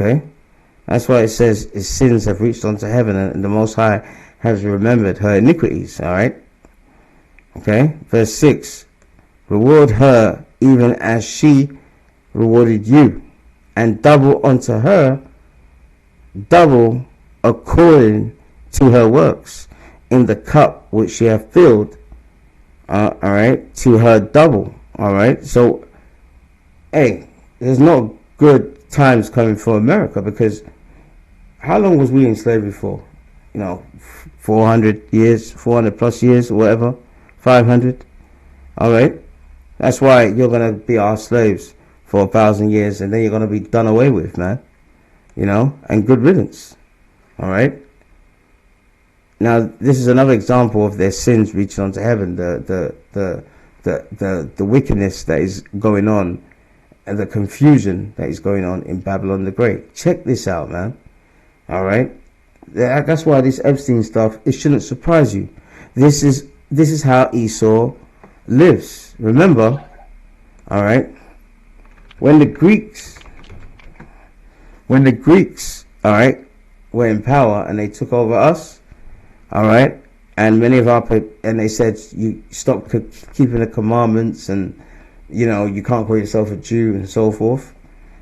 Okay? That's why it says his sins have reached unto heaven, and the Most High has remembered her iniquities. All right? Okay? Verse 6. Reward her even as she rewarded you, and double unto her, double according to her works, in the cup which she hath filled. All right? To her double. All right? So, hey, there's no good times coming for America, because how long was we in slavery for? 400 years, 400 plus years, or whatever, 500. All right, that's why you're gonna be our slaves for 1,000 years, and then you're gonna be done away with, man. And good riddance. All right. Now, this is another example of their sins reaching onto heaven. The wickedness that is going on, and the confusion that is going on in Babylon the Great. Check this out, man. All right, that's why this Epstein stuff, it shouldn't surprise you. This is how Esau lives. Remember, all right, when the Greeks, all right, were in power and they took over us, all right, and many of our people, and they said you stop keeping the commandments, and you can't call yourself a Jew and so forth.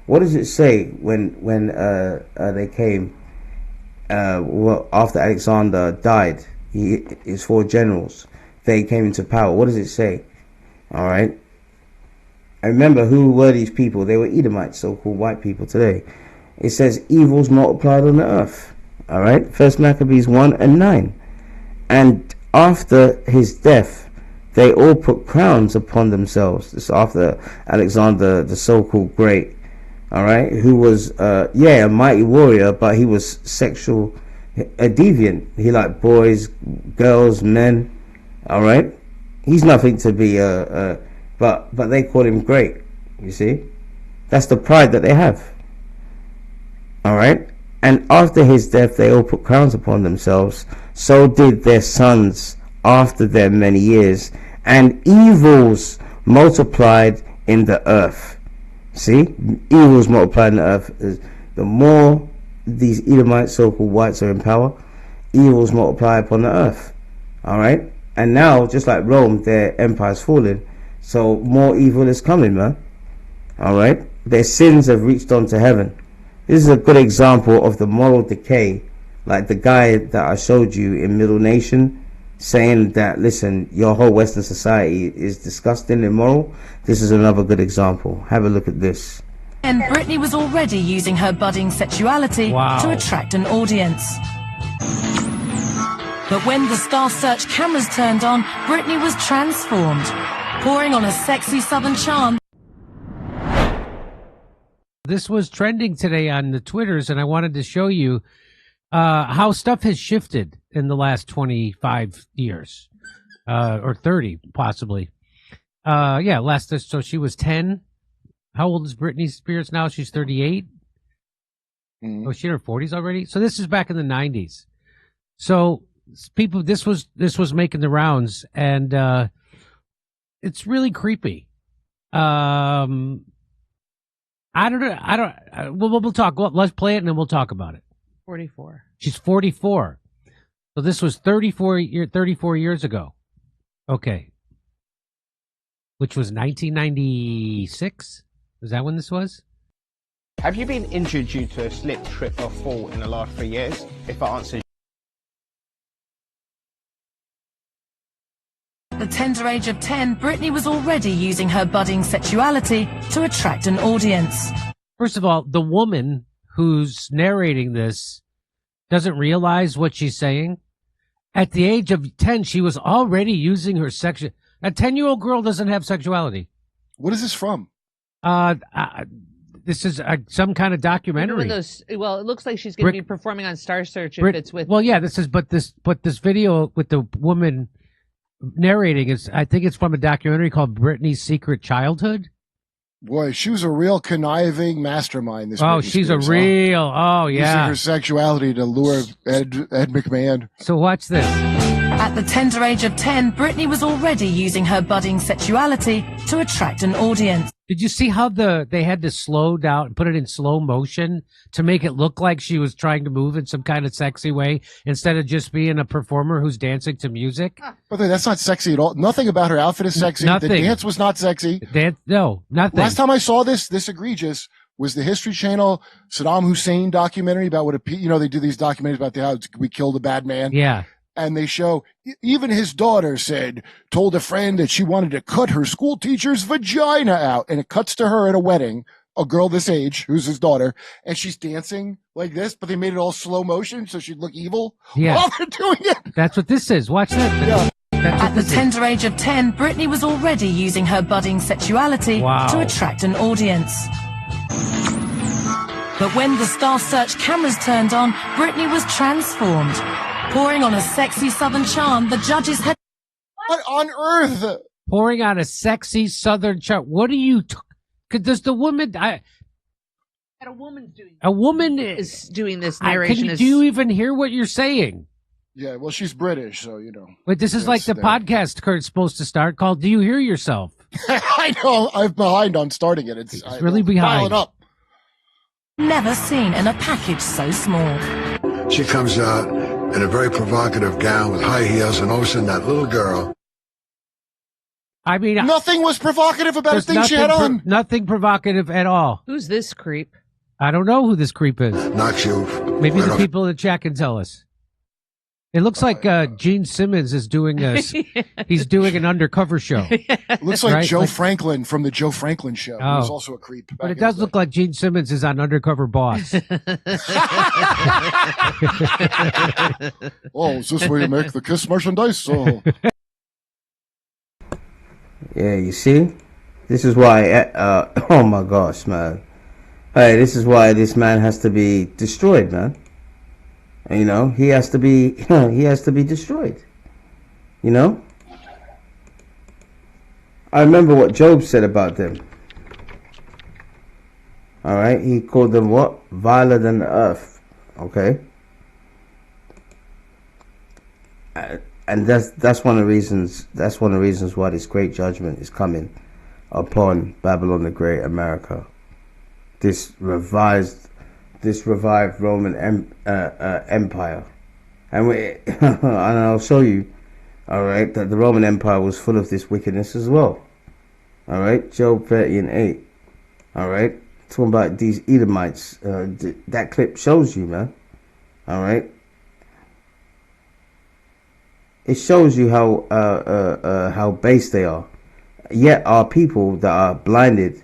What does it say when they came? After Alexander died, his 4 generals, they came into power. What does it say? All right. And remember, who were these people? They were Edomites, so-called white people today. It says evils multiplied on the earth. All right. First Maccabees 1:9. And after his death, they all put crowns upon themselves. This after Alexander, the so-called great. All right, who was a mighty warrior, but he was a deviant. He liked boys, girls, men. All right, he's nothing to be but they call him great. You see, that's the pride that they have. All right, and after his death, they all put crowns upon themselves. So did their sons after them many years, and evils multiplied in the earth. See, evils multiplied in the earth. The more these Edomites, so-called whites, are in power, evils multiply upon the earth. All right, and now, just like Rome, their empire's falling, so more evil is coming, man. All right, their sins have reached onto heaven. This is a good example of the moral decay, like the guy that I showed you in Middle Nation, saying that, listen, your whole Western society is disgusting and immoral. This is another good example. Have a look at this. And Britney was already using her budding sexuality to attract an audience. But when the Star Search cameras turned on, Britney was transformed, pouring on a sexy southern charm. This was trending today on the Twitters, and I wanted to show you how stuff has shifted in the last 25 years, or 30 possibly. So she was 10. How old is Britney Spears now? She's 38. Oh, she's in her 40s already. So this is back in the 90s. So people, this was making the rounds, and it's really creepy. I don't know. We'll talk. Let's play it and then we'll talk about it. 44. She's 44. So this was 34 years ago. Okay. Which was 1996? Is that when this was? Have you been injured due to a slip, trip or fall in the last 3 years? If I answer At the tender age of 10, Britney was already using her budding sexuality to attract an audience. First of all, the woman who's narrating this doesn't realize what she's saying. At the age of 10, she was already using her sexual. A 10-year-old girl doesn't have sexuality. What is this from? This is some kind of documentary. Well, it looks like she's going to be performing on Star Search if it's with. Well, yeah, but this video with the woman narrating is, I think it's from a documentary called Britney's Secret Childhood. Boy, she was a real conniving mastermind. This. Oh, she's a real. Oh, yeah. Using her sexuality to lure Ed McMahon. So watch this. At the tender age of 10, Britney was already using her budding sexuality to attract an audience. Did you see how they had to slow down and put it in slow motion to make it look like she was trying to move in some kind of sexy way instead of just being a performer who's dancing to music? By the way, that's not sexy at all. Nothing about her outfit is sexy. Nothing. The dance was not sexy. No, nothing. Last time I saw this egregious was the History Channel Saddam Hussein documentary about what they do these documentaries about how we killed a bad man. Yeah. And they show even his daughter told a friend that she wanted to cut her school teacher's vagina out. And it cuts to her at a wedding, a girl this age, who's his daughter, and she's dancing like this, but they made it all slow motion so she'd look evil while they're doing it. That's what this is. Watch that. Yeah. At the tender age of 10, Britney was already using her budding sexuality to attract an audience. But when the Star Search cameras turned on, Britney was transformed. Pouring on a sexy southern charm, the judges had... What on earth? Pouring on a sexy southern charm. What are you... Does the woman... A woman's doing A woman is doing this narration. Do you even hear what you're saying? Yeah, well, she's British, so, But this is like the podcast Kurt's supposed to start called Do You Hear Yourself? I know. I'm behind on starting it. It's really behind. Pile it up. never seen in a package so small. She comes out in a very provocative gown with high heels, and all of a sudden that little girl. I mean, nothing was provocative about a thing she had on. Nothing provocative at all. Who's this creep? I don't know who this creep is. Knocks you. Maybe the people in the chat can tell us. It looks like Gene Simmons is doing he's doing an undercover show. It looks like Joe Franklin from the Joe Franklin Show. He was also a creep. But it does look like Gene Simmons is on Undercover Boss. Oh, is this where you make the Kiss merchandise? Oh. Yeah, you see? This is why, oh my gosh, man. Hey, this is why this man has to be destroyed, man. You know, he has to be destroyed. You know? I remember what Job said about them. Alright, he called them what? Viler than the earth. Okay? And that's one of the reasons why this great judgment is coming upon Babylon the Great, America. This revived Roman Empire, and I'll show you, all right, that the Roman Empire was full of this wickedness as well. All right, Job 30:8. All right, talking about these Edomites. That clip shows you, man. All right, it shows you how base they are. Yet our people that are blinded,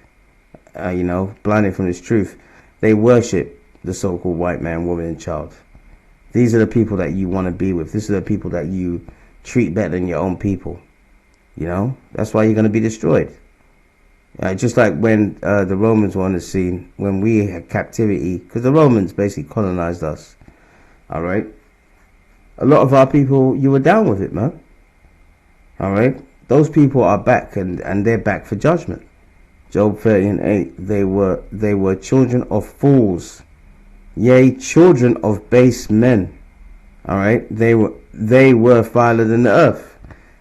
blinded from this truth, they worship the so-called white man, woman, and child. These are the people that you want to be with. These are the people that you treat better than your own people. You know, that's why you're going to be destroyed. Just like when the Romans were on the scene, when we had captivity, because the Romans basically colonized us. All right. A lot of our people, you were down with it, man. All right. Those people are back, and they're back for judgment. Job 30:8. They were children of fools, yea, children of base men. All right. They were viler than the earth,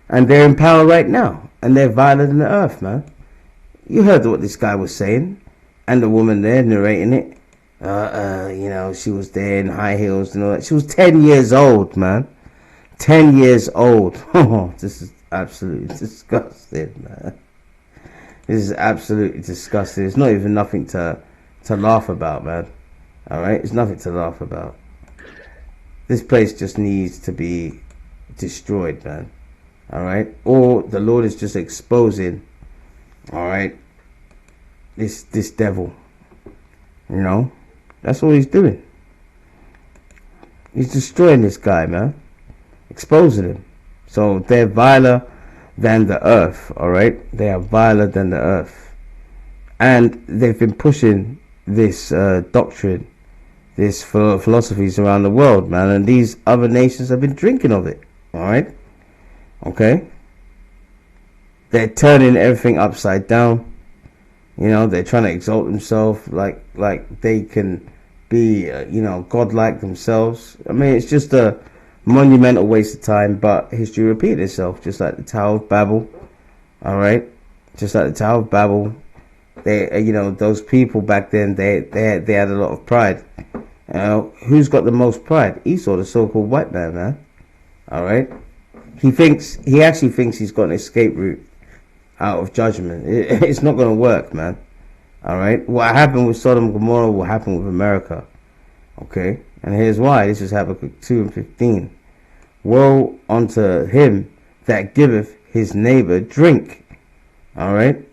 and they're in power right now, and they're viler than the earth, man. You heard what this guy was saying, and the woman there narrating it. She was there in high heels and all that. She was 10 years old, man. 10 years old. Oh, this is absolutely disgusting, man. This is absolutely disgusting. It's not even nothing to laugh about, man. All right? It's nothing to laugh about. This place just needs to be destroyed, man. All right? Or the Lord is just exposing, all right, this devil. You know? That's all he's doing. He's destroying this guy, man. Exposing him. So they're viler than the earth, alright? They are viler than the earth. And they've been pushing this doctrine, this philosophies around the world, man. And these other nations have been drinking of it, alright? Okay? They're turning everything upside down. You know, they're trying to exalt themselves like they can be, godlike themselves. I mean, it's just a monumental waste of time, but history repeats itself, just like the Tower of Babel. All right? Just like the Tower of Babel, They, those people back then, they had a lot of pride. Who's got the most pride? Esau, the so-called white man. All right. He actually thinks he's got an escape route out of judgment. It's not going to work, man. All right. What happened with Sodom and Gomorrah will happen with America. Okay. And here's why. This is Habakkuk 2:15. Woe unto him that giveth his neighbor drink. All right.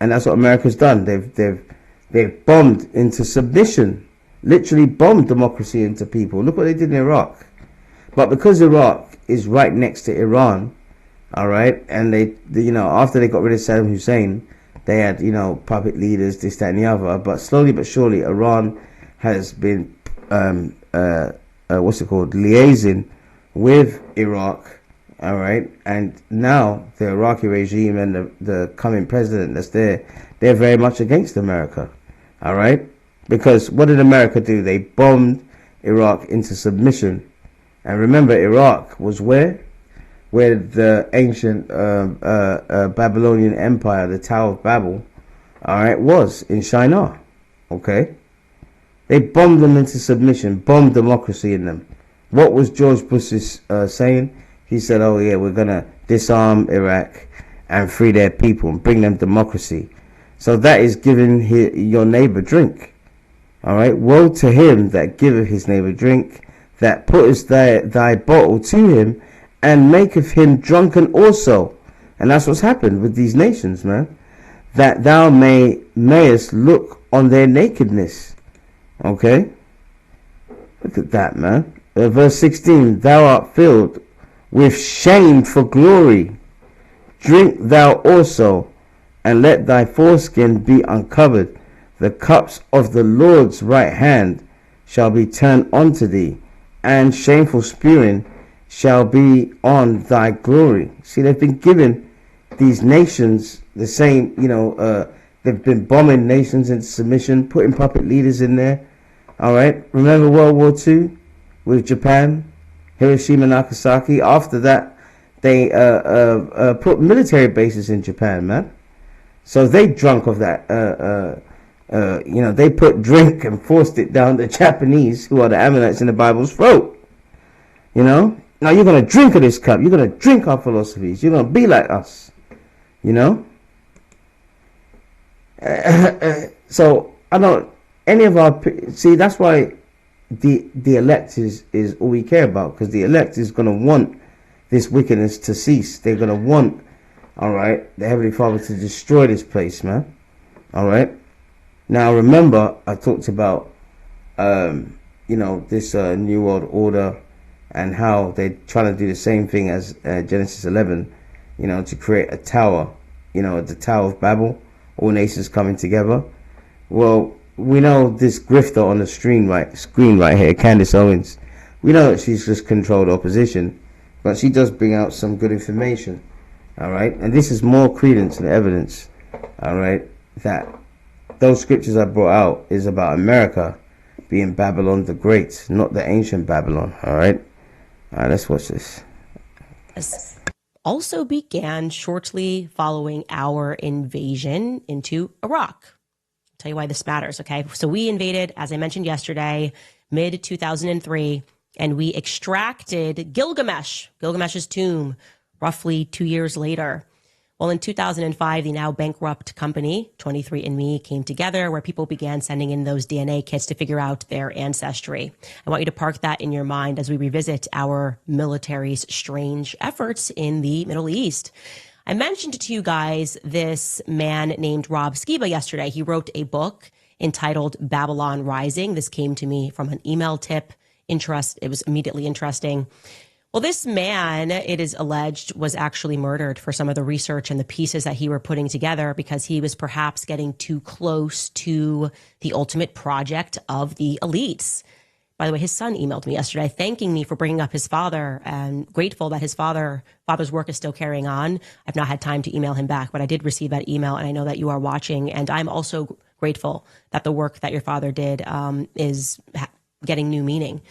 And that's what America's done. They've bombed into submission. Literally bombed democracy into people. Look what they did in Iraq. But because Iraq is right next to Iran, all right, and they after they got rid of Saddam Hussein, they had, puppet leaders, this, that, and the other. But slowly but surely, Iran has been, liaising with Iraq, all right. And now the Iraqi regime and the coming president that's there, they're very much against America, all right. Because what did America do? They bombed Iraq into submission. And remember, Iraq was where the ancient Babylonian Empire, the Tower of Babel, all right, was in Shinar. Okay, they bombed them into submission, bombed democracy in them. What was George Bush's saying? He said, "Oh yeah, we're gonna disarm Iraq and free their people and bring them democracy." So that is giving your neighbor drink. All right, woe to him that giveth his neighbor drink, that putteth thy bottle to him, and maketh him drunken also. And that's what's happened with these nations, man. That thou mayest look on their nakedness. Okay? Look at that, man. Verse 16, thou art filled with shame for glory. Drink thou also, and let thy foreskin be uncovered. The cups of the Lord's right hand shall be turned unto thee, and shameful spewing shall be on thy glory. See, they've been giving these nations the same, they've been bombing nations into submission, putting puppet leaders in there. All right. Remember World War II with Japan, Hiroshima, Nagasaki. After that, they put military bases in Japan, man. So they drunk of that. They put drink and forced it down the Japanese, who are the Ammonites in the Bible's throat. Now you're going to drink of this cup. You're going to drink our philosophies. You're going to be like us. So I don't, any of our, see, that's why the elect is all we care about, because the elect is going to want this wickedness to cease. They're going to want, all right, the Heavenly Father to destroy this place, man. All right. Now, remember, I talked about, this New World Order and how they're trying to do the same thing as Genesis 11, to create a tower, the Tower of Babel, all nations coming together. Well, we know this grifter on the screen right here, Candace Owens, we know that she's just controlled opposition, but she does bring out some good information, all right? And this is more credence and evidence, all right, that those scriptures I brought out is about America being Babylon the Great, not the ancient Babylon. All right, let's watch this. Also began shortly following our invasion into Iraq. I'll tell you why this matters, okay? So we invaded, as I mentioned yesterday, mid-2003, and we extracted Gilgamesh's tomb, roughly 2 years later. Well, in 2005, the now bankrupt company, 23andMe, came together, where people began sending in those DNA kits to figure out their ancestry. I want you to park that in your mind as we revisit our military's strange efforts in the Middle East. I mentioned to you guys this man named Rob Skiba yesterday. He wrote a book entitled Babylon Rising. This came to me from an email tip. It was immediately interesting. Well, this man, it is alleged, was actually murdered for some of the research and the pieces that he were putting together because he was perhaps getting too close to the ultimate project of the elites. By the way, his son emailed me yesterday thanking me for bringing up his father and grateful that his father's work is still carrying on. I've not had time to email him back, but I did receive that email, and I know that you are watching. And I'm also grateful that the work that your father did is getting new meaning.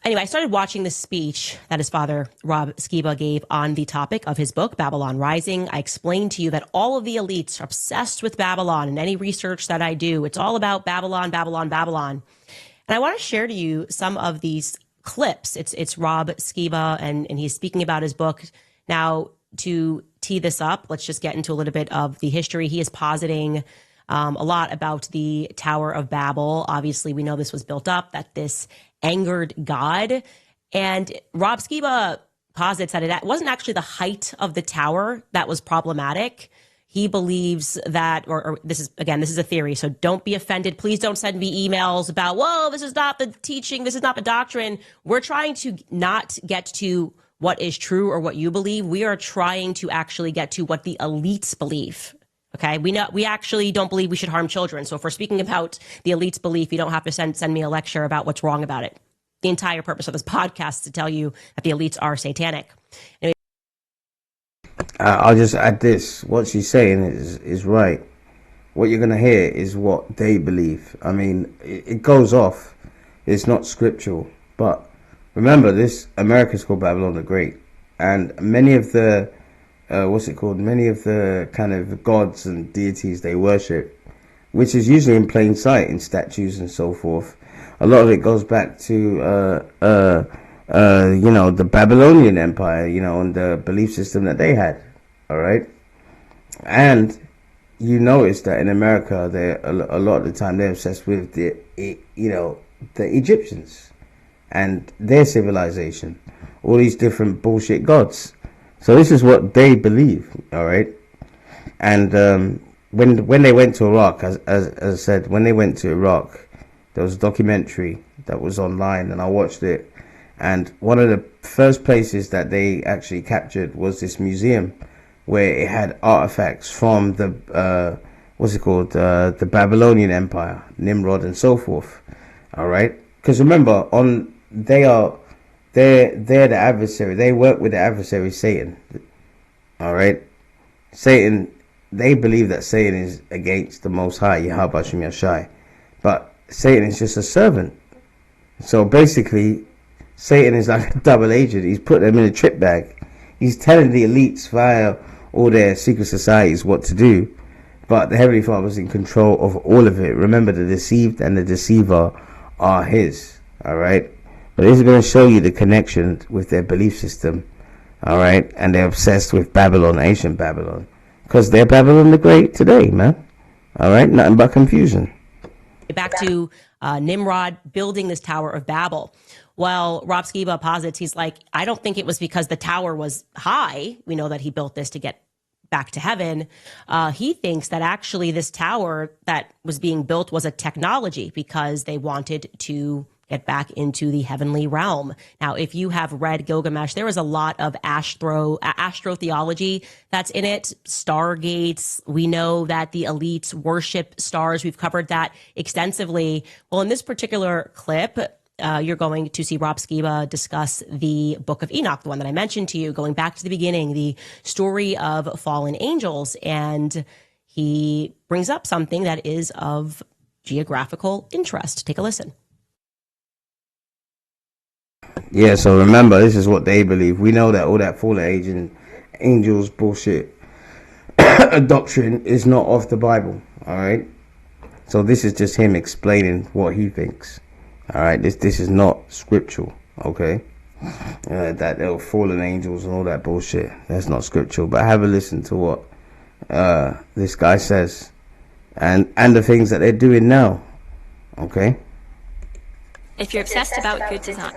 Anyway, I started watching this speech that his father, Rob Skiba, gave on the topic of his book, Babylon Rising. I explained to you that all of the elites are obsessed with Babylon, and any research that I do, it's all about Babylon, Babylon, Babylon. And I want to share to you some of these clips. It's Rob Skiba, and he's speaking about his book. Now, to tee this up, let's just get into a little bit of the history. He is positing a lot about the Tower of Babel. Obviously, we know this was built up, that this angered God. And Rob Skiba posits that it wasn't actually the height of the tower that was problematic. He believes that, or this is a theory, so don't be offended. Please don't send me emails about, whoa, this is not the teaching, this is not the doctrine. We're trying to not get to what is true or what you believe. We are trying to actually get to what the elites believe. Okay, we actually don't believe we should harm children. So if we're speaking about the elites' belief, you don't have to send me a lecture about what's wrong about it. The entire purpose of this podcast is to tell you that the elites are satanic. Anyway, I'll just add this. What she's saying is right. What you're going to hear is what they believe. I mean, it goes off. It's not scriptural. But remember, this America's called Babylon the Great. And many of the many of the kind of gods and deities they worship, which is usually in plain sight in statues and so forth. A lot of it goes back to, the Babylonian Empire, and the belief system that they had. All right. And you notice that in America, a lot of the time they're obsessed with the Egyptians and their civilization, all these different bullshit gods. So this is what they believe, all right? And when they went to Iraq, as I said, when they went to Iraq, there was a documentary that was online, and I watched it. And one of the first places that they actually captured was this museum where it had artifacts from the, the Babylonian Empire, Nimrod and so forth, all right? Because remember, they're the adversary. They work with the adversary, Satan. All right? Satan, they believe that Satan is against the Most High, Yahweh Shem Yashai. But Satan is just a servant. So basically, Satan is like a double agent. He's put them in a trip bag. He's telling the elites via all their secret societies what to do. But the Heavenly Father is in control of all of it. Remember, the deceived and the deceiver are his. All right? But this is going to show you the connection with their belief system, all right? And they're obsessed with Babylon, ancient Babylon, because they're Babylon the Great today, man. All right? Nothing but confusion. Back to Nimrod building this Tower of Babel. Well, Rob Skiba posits, he's like, I don't think it was because the tower was high. We know that he built this to get back to heaven. He thinks that actually this tower that was being built was a technology because they wanted to get back into the heavenly realm. Now, if you have read Gilgamesh, there is a lot of astrotheology that's in it. Stargates. We know that the elites worship stars. We've covered that extensively. Well, in this particular clip, you're going to see Rob Skiba discuss the Book of Enoch, the one that I mentioned to you, going back to the beginning, the story of fallen angels. And he brings up something that is of geographical interest. Take a listen. Yeah, so remember, this is what they believe. We know that all that fallen angels bullshit doctrine is not of the Bible, all right? So this is just him explaining what he thinks, all right? This is not scriptural, okay? That there were fallen angels and all that bullshit, that's not scriptural. But have a listen to what this guy says and the things that they're doing now, okay? If you're obsessed about good design.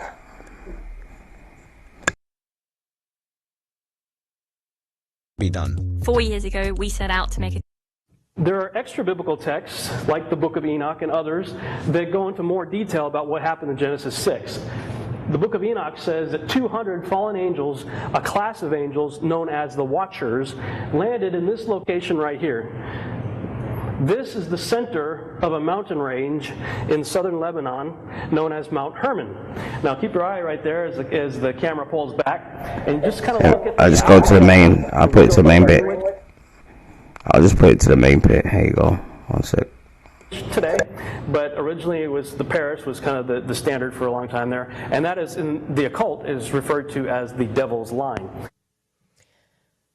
Be done. 4 years ago, we set out to make a... There are extra biblical texts, like the Book of Enoch and others, that go into more detail about what happened in Genesis 6. The Book of Enoch says that 200 fallen angels, a class of angels known as the Watchers, landed in this location right here. This is the center of a mountain range in southern Lebanon known as Mount Hermon. Now keep your eye right there as the camera pulls back and just kind of look at... I'll just go to the main. I'll put it to the main bit. I'll just put it to the main bit. Here you go. One sec. Today, but originally it was the Paris was kind of the standard for a long time there, and that is in the occult is referred to as the devil's line.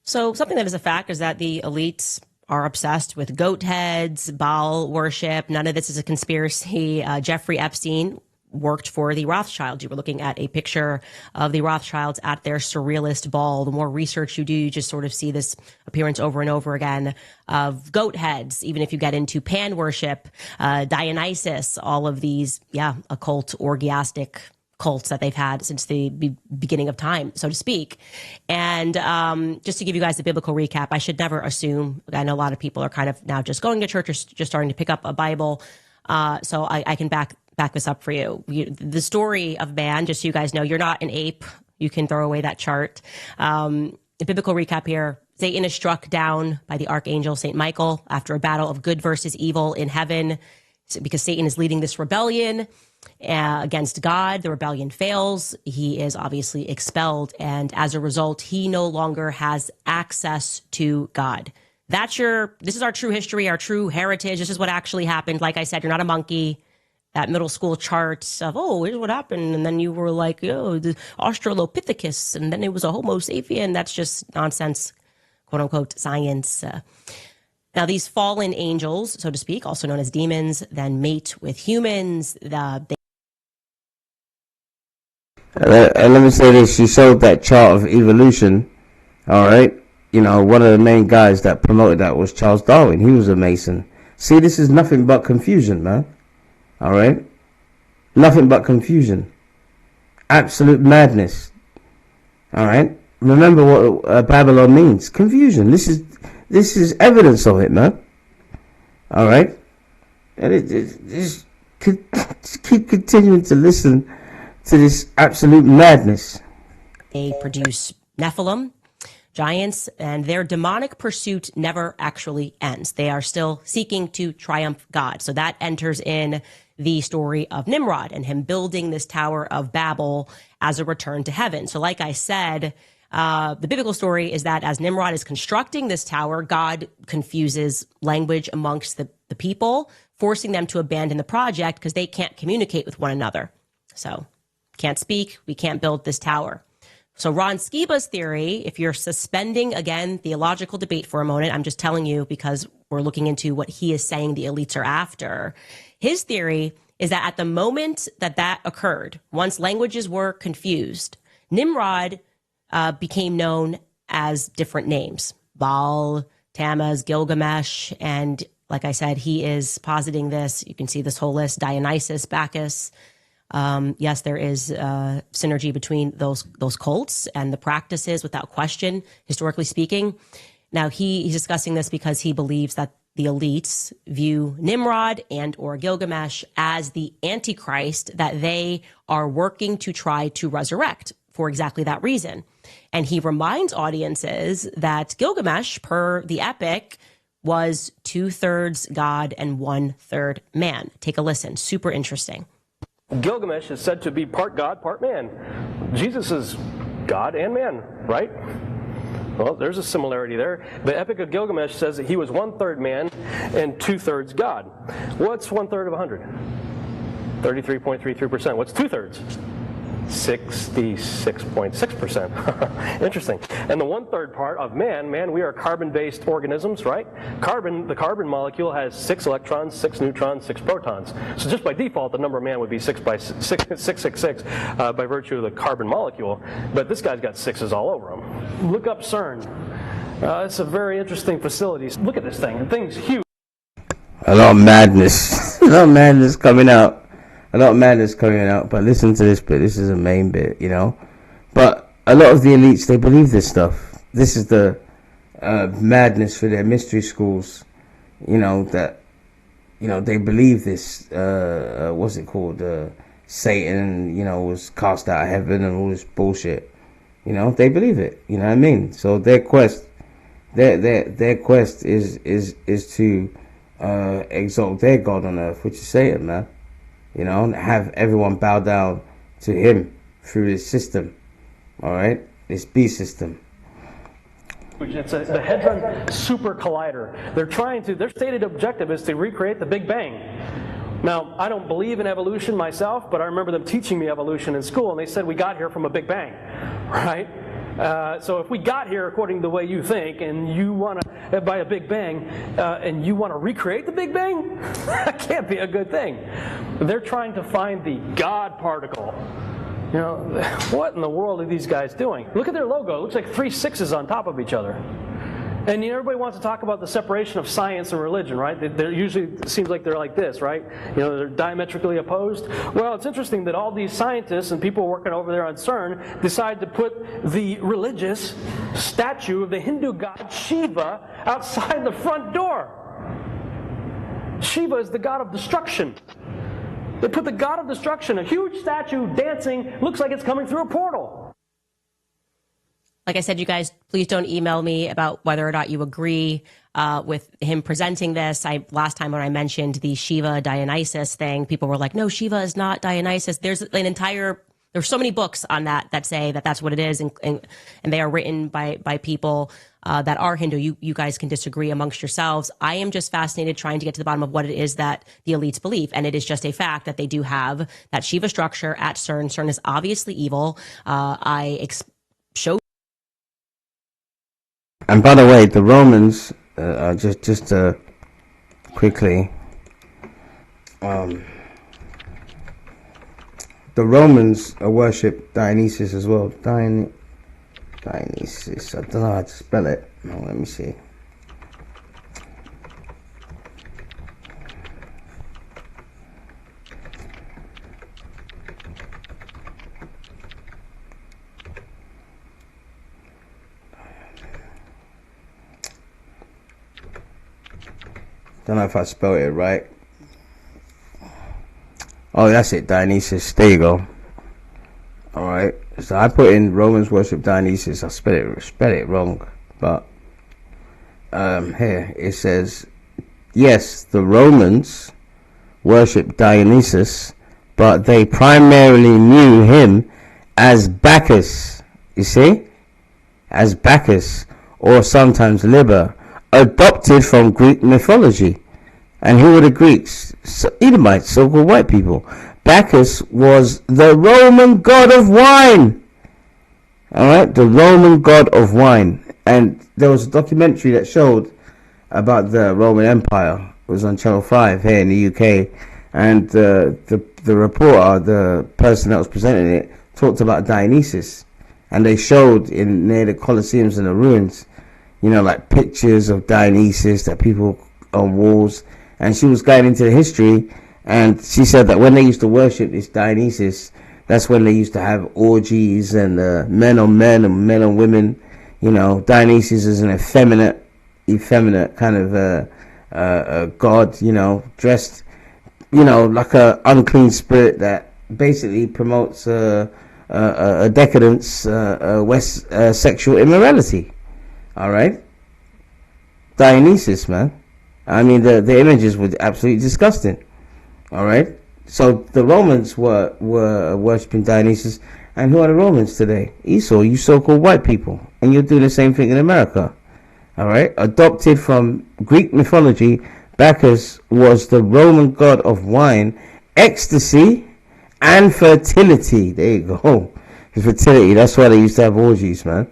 So something that is a fact is that the elites are obsessed with goat heads, Baal worship. None of this is a conspiracy. Jeffrey Epstein worked for the Rothschilds. You were looking at a picture of the Rothschilds at their surrealist ball. The more research you do, you just sort of see this appearance over and over again of goat heads. Even if you get into Pan worship, Dionysus, all of these, occult, orgiastic cults that they've had since the beginning of time, so to speak. And just to give you guys a biblical recap, I should never assume. I know a lot of people are kind of now just going to church or just starting to pick up a Bible. So I can back this up for you. The story of man, just so you guys know, you're not an ape. You can throw away that chart. A biblical recap here. Satan is struck down by the archangel St. Michael after a battle of good versus evil in heaven, because Satan is leading this rebellion against God. The rebellion fails. He is obviously expelled. And as a result, he no longer has access to God. This is our true history, our true heritage. This is what actually happened. Like I said, you're not a monkey. That middle school chart of, here's what happened. And then you were like, the Australopithecus, and then it was a Homo sapien. That's just nonsense, quote unquote, science. Now, these fallen angels, so to speak, also known as demons, then mate with humans. Let me say this. You showed that chart of evolution. All right. One of the main guys that promoted that was Charles Darwin. He was a Mason. See, this is nothing but confusion, man. All right? Nothing but confusion. Absolute madness. All right? Remember what Babylon means. Confusion. This is evidence of it, man. All right? And just keep continuing to listen to this absolute madness. They produce Nephilim, giants, and their demonic pursuit never actually ends. They are still seeking to triumph God. So that enters in the story of Nimrod and him building this Tower of Babel as a return to heaven. So like I said, the biblical story is that as Nimrod is constructing this tower, God confuses language amongst the people, forcing them to abandon the project because they can't communicate with one another. So can't speak, we can't build this tower. So Ron Skiba's theory, if you're suspending, again, theological debate for a moment, I'm just telling you because we're looking into what he is saying the elites are after. His theory is that at the moment that occurred, once languages were confused, Nimrod became known as different names. Baal, Tammuz, Gilgamesh, and like I said, he is positing this. You can see this whole list, Dionysus, Bacchus. Yes, there is synergy between those cults and the practices without question, historically speaking. Now, he's discussing this because he believes that the elites view Nimrod and or Gilgamesh as the Antichrist that they are working to try to resurrect for exactly that reason. And he reminds audiences that Gilgamesh, per the epic, was 2/3 God and 1/3 man. Take a listen. Super interesting. Gilgamesh is said to be part God, part man. Jesus is God and man, right? Well, there's a similarity there. The Epic of Gilgamesh says that he was 1/3 man and 2/3 God. What's 1/3 of 100? 33.33%. What's 2/3? 66.6%. Interesting. And the 1/3 part of man, we are carbon-based organisms, right? The carbon molecule has 6 electrons, 6 neutrons, 6 protons. So just by default, the number of man would be 666 by virtue of the carbon molecule. But this guy's got 6s all over him. Look up CERN. It's a very interesting facility. Look at this thing. The thing's huge. A lot of madness. A lot of madness coming out. But listen to this bit. This is the main bit, But a lot of the elites, they believe this stuff. This is the madness for their mystery schools, that, they believe this, what's it called? Satan, was cast out of heaven and all this bullshit. They believe it. You know what I mean? So their quest is to exalt their God on earth, which is Satan, man. And have everyone bow down to him through this system. All right? This beast system. It's the Hadron Super Collider. Their stated objective is to recreate the Big Bang. Now, I don't believe in evolution myself, but I remember them teaching me evolution in school, and they said we got here from a Big Bang, right? So if we got here according to the way you think, and you want to, by a Big Bang, and you want to recreate the Big Bang, that can't be a good thing. They're trying to find the God particle. You know, what in the world are these guys doing? Look at their logo. It looks like 3 6s on top of each other. And everybody wants to talk about the separation of science and religion, right? They're usually, it seems like they're like this, right? You know, they're diametrically opposed. Well, it's interesting that all these scientists and people working over there on CERN decide to put the religious statue of the Hindu god Shiva outside the front door. Shiva is the god of destruction. They put the god of destruction, a huge statue dancing, looks like it's coming through a portal. Like I said, you guys, please don't email me about whether or not you agree with him presenting this. Last time when I mentioned the Shiva Dionysus thing, people were like, no, Shiva is not Dionysus. There's so many books on that say that that's what it is, and they are written by people that are Hindu. You guys can disagree amongst yourselves. I am just fascinated trying to get to the bottom of what it is that the elites believe, and it is just a fact that they do have that Shiva structure at CERN. CERN is obviously evil. And by the way, the Romans, just quickly, the Romans worship Dionysus as well. Dionysus, I don't know how to spell it. No, let me see. Don't know if I spelled it right. Oh, that's it, Dionysus. There you go. Alright, so I put in Romans worship Dionysus. I spelled it wrong, but here it says, yes, the Romans worship Dionysus, but they primarily knew him as Bacchus. You see, as Bacchus, or sometimes Liber, adopted from Greek mythology. And who were the Greeks? Edomites, so-called white people. Bacchus was the Roman god of wine. Alright, the Roman god of wine. And there was a documentary that showed about the Roman Empire. It was on Channel 5 here in the UK. And the reporter, the person that was presenting it, talked about Dionysus. And they showed near the Colosseums and the ruins, you know, like pictures of Dionysus that people on walls. And she was going into the history, and she said that when they used to worship this Dionysus, that's when they used to have orgies and men on men and men on women. You know, Dionysus is an effeminate kind of god, you know, dressed, you know, like a unclean spirit that basically promotes a decadence, sexual immorality. All right, Dionysus, man. I mean, the images were absolutely disgusting. All right, so the Romans were worshiping Dionysus, and who are the Romans today? Esau, you so-called white people, and you're doing the same thing in America. All right, adopted from Greek mythology, Bacchus was the Roman god of wine, ecstasy, and fertility. There you go, fertility. That's why they used to have orgies, man.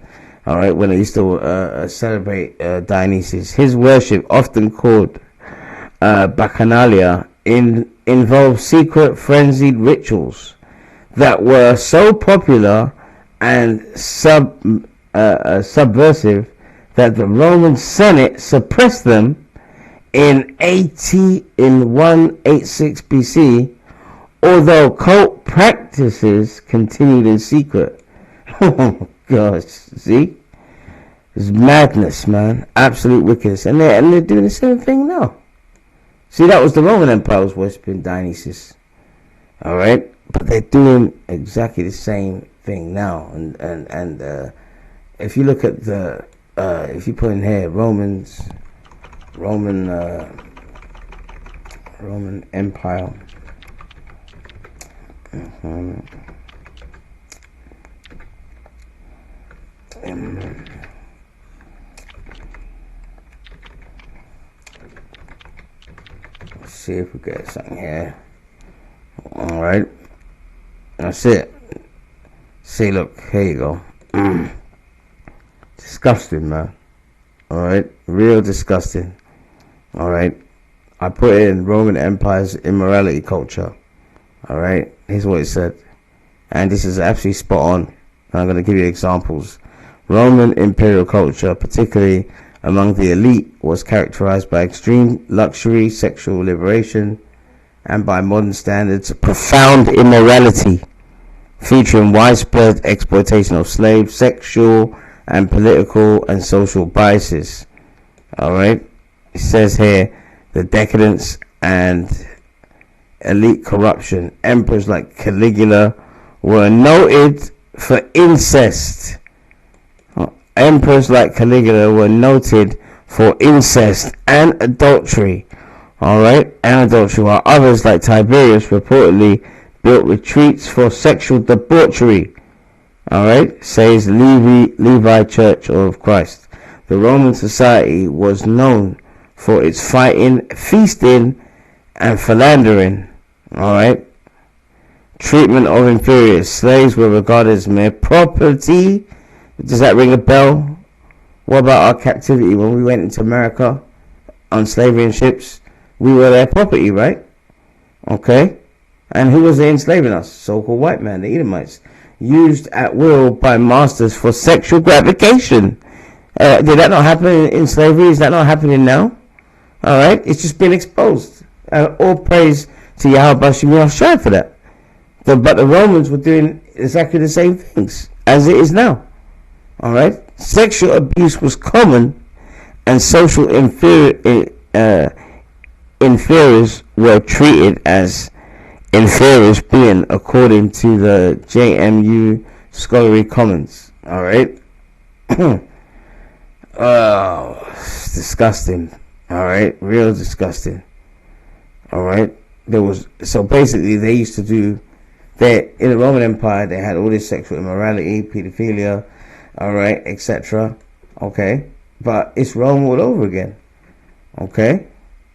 All right, when they used to celebrate Dionysus, his worship, often called Bacchanalia, involved secret, frenzied rituals that were so popular and subversive that the Roman Senate suppressed them in 186 BC, although cult practices continued in secret. Oh gosh, see? It's madness, man. Absolute wickedness. And they're doing the same thing now. See, that was the Roman Empire was worshipping Dionysus. Alright? But they're doing exactly the same thing now. And if you look at if you put in here Roman Empire. Let's see if we get something here. All right. That's it. See, look, here you go. Disgusting, man. All right. Real disgusting. All right. I put in Roman Empire's immorality culture. All right. Here's what it said. And this is absolutely spot on. I'm going to give you examples. Roman imperial culture, particularly among the elite, was characterized by extreme luxury, sexual liberation, and by modern standards, profound immorality, featuring widespread exploitation of slaves, sexual and political and social biases. Alright? It says here, the decadence and elite corruption. Emperors like Caligula were noted for incest. Emperors like Caligula were noted for incest and adultery. Alright? And adultery, while others like Tiberius reportedly built retreats for sexual debauchery. Alright? Says Levi Church of Christ. The Roman society was known for its fighting, feasting, and philandering. Alright? Treatment of inferiors. Slaves were regarded as mere property. Does that ring a bell? What about our captivity when we went into America on slavery and ships? We were their property, right? Okay. And who was they enslaving us? So-called white man, the Edomites. Used at will by masters for sexual gratification. Did that not happen in slavery? Is that not happening now? Alright. It's just been exposed. All praise to Yahweh Bashim Yahshai for that. But the Romans were doing exactly the same things as it is now. Alright? Sexual abuse was common, and social inferiors were treated as inferiors being, according to the JMU Scholarly Commons. Alright? Oh, it's disgusting. Alright? Real disgusting. Alright? So basically they used to do that in the Roman Empire. They had all this sexual immorality, pedophilia, alright, etc. Okay? But it's Rome all over again. Okay?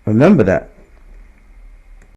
Remember that.